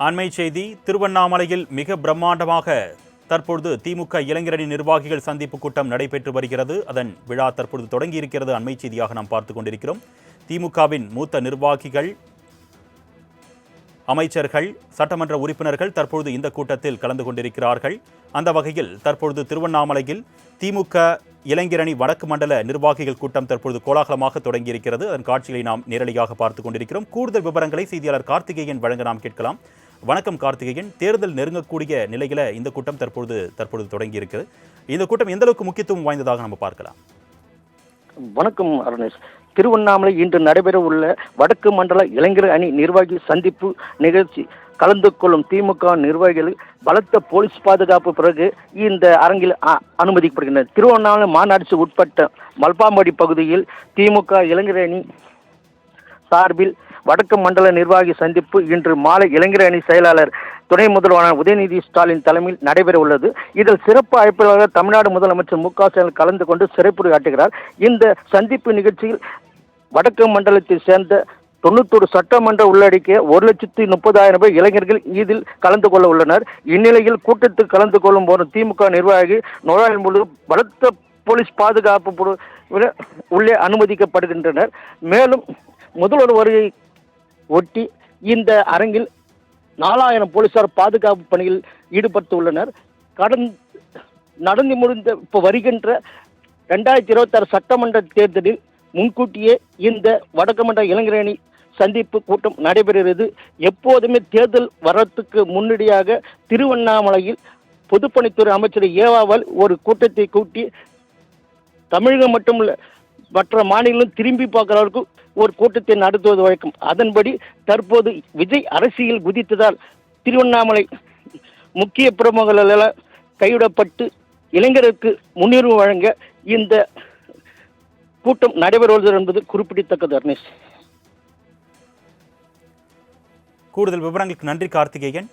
அண்மை செய்தி. திருவண்ணாமலையில் மிக பிரம்மாண்டமாக தற்பொழுது திமுக இளைஞரணி நிர்வாகிகள் சந்திப்பு கூட்டம் நடைபெற்று வருகிறது. அதன் விழா தற்பொழுது தொடங்கி இருக்கிறது. அண்மை செய்தியாக நாம் பார்த்துக் கொண்டிருக்கிறோம். திமுகவின் மூத்த நிர்வாகிகள், அமைச்சர்கள், சட்டமன்ற உறுப்பினர்கள் தற்பொழுது இந்த கூட்டத்தில் கலந்து கொண்டிருக்கிறார்கள். அந்த வகையில் தற்பொழுது திருவண்ணாமலையில் திமுக இளைஞரணி வடக்கு மண்டல நிர்வாகிகள் கூட்டம் தற்பொழுது கோலாகலமாக தொடங்கியிருக்கிறது. அதன் காட்சிகளை நாம் நேரடியாக பார்த்துக் கொண்டிருக்கிறோம். கூடுதல் விவரங்களை செய்தியாளர் கார்த்திகேயன் வழங்க நாம் கேட்கலாம். வணக்கம் கார்த்திகேயன். தேர்தல் நெருங்கக்கூடிய நிலையில இந்த கூட்டம் தற்பொழுது தொடங்கி இருக்கிறது. இந்த கூட்டம் எந்த அளவுக்கு முக்கியத்துவம் வாய்ந்ததாக நம்ம பார்க்கலாம்? வணக்கம் அருணேஷ். திருவண்ணாமலை இன்று நடைபெற உள்ள வடக்கு மண்டல இளைஞர் அணி நிர்வாகி சந்திப்பு நிகழ்ச்சி கலந்து கொள்ளும் திமுக நிர்வாகிகள் பலத்த போலீஸ் பாதுகாப்பு பிறகு இந்த அரங்கில் அனுமதிக்கப்படுகின்றனர். திருவண்ணாமலை மாநகராட்சி உட்பட்ட மல்பாம்படி பகுதியில் திமுக இளைஞர் அணி சார்பில் வடக்கு மண்டல நிர்வாகி சந்திப்பு இன்று மாலை இளைஞர் அணி செயலாளர் துணை முதல்வரான உதயநிதி ஸ்டாலின் தலைமையில் நடைபெற உள்ளது. இதில் சிறப்பு அழைப்பாளராக தமிழ்நாடு முதலமைச்சர் மு க ஸ்டாலின் கலந்து கொண்டு சிறப்புரையாற்றுகிறார். இந்த சந்திப்பு நிகழ்ச்சியில் வடக்கு மண்டலத்தை சேர்ந்த 91 சட்டமன்ற உள்ளடக்கிய 1,30,000 பேர் இளைஞர்கள் இதில் கலந்து கொள்ள உள்ளனர். இந்நிலையில் கூட்டத்தில் கலந்து கொள்ளும் போது திமுக நிர்வாகி நுழையும் பொழுது பலத்த போலீஸ் பாதுகாப்பு உள்ளே அனுமதிக்கப்படுகின்றனர். மேலும் முதல்வர் வருகை ஒட்டி இந்த அரங்கில் 4,000 போலீசார் பாதுகாப்பு பணியில் ஈடுபட்டு உள்ளனர். நடந்து முடிந்த வருகின்ற 2026 சட்டமன்ற தேர்தலில் முன்கூட்டியே இந்த வடக்கு மண்டல இளைஞரணி சந்திப்பு கூட்டம் நடைபெறுகிறது. எப்போதுமே தேர்தல் வரத்துக்கு முன்னடியாக திருவண்ணாமலையில் பொதுப்பணித்துறை அமைச்சர் ஏவாவால் ஒரு கூட்டத்தை கூட்டி தமிழகம் மட்டுமல்ல மற்ற மாநிலம் திரும்பி பார்க்கிறவர்களுக்கு ஒரு கூட்டத்தை நடத்துவது வழக்கம். அதன்படி தற்போது விஜய் அரசியல் குதித்ததால் திருவண்ணாமலை முக்கிய பிரமுகர்களால் கைவிடப்பட்டு இளைஞருக்கு முன்னுரிமை வழங்க இந்த கூட்டம் நடைபெறுவது என்பது குறிப்பிடத்தக்கது. அர்னேஷ், கூடுதல் விவரங்களுக்கு நன்றி கார்த்திகேயன்.